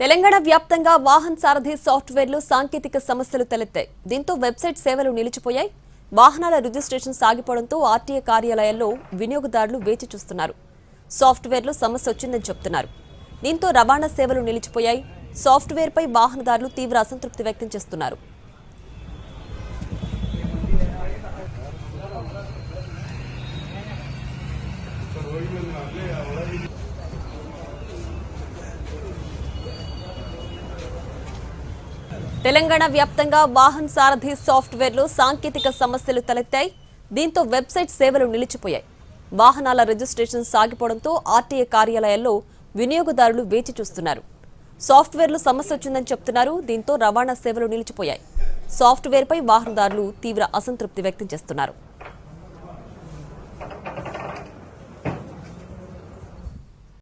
తెలంగాణ వ్యాప్తంగా వాహన్ సారథి సాఫ్ట్వేర్లో సాంకేతిక సమస్యలు తలెత్తాయి. దీంతో వెబ్సైట్ సేవలు నిలిచిపోయాయి. వాహనాల రిజిస్ట్రేషన్ సాగిపోవడంతో ఆర్టీఏ కార్యాలయాల్లో వినియోగదారులు వేచి చూస్తున్నారు. సాఫ్ట్వేర్లో సమస్య వచ్చిందని చెప్తున్నారు. దీంతో రవాణా సేవలు నిలిచిపోయాయి. సాఫ్ట్వేర్పై వాహనదారులు తీవ్ర అసంతృప్తి వ్యక్తం చేస్తున్నారు. తెలంగాణ వ్యాప్తంగా వాహన్ సారథి సాఫ్ట్వేర్లో సాంకేతిక సమస్యలు తలెత్తాయి. దీంతో వెబ్సైట్ సేవలు నిలిచిపోయాయి. వాహనాల రిజిస్ట్రేషన్ సాగిపోవడంతో ఆర్టీఏ కార్యాలయాల్లో వినియోగదారులు వేచి చూస్తున్నారు. సాఫ్ట్వేర్లో సమస్య వచ్చిందని చెప్తున్నారు. దీంతో రవాణా సేవలు నిలిచిపోయాయి. సాఫ్ట్వేర్పై వాహనదారులు తీవ్ర అసంతృప్తి వ్యక్తం చేస్తున్నారు.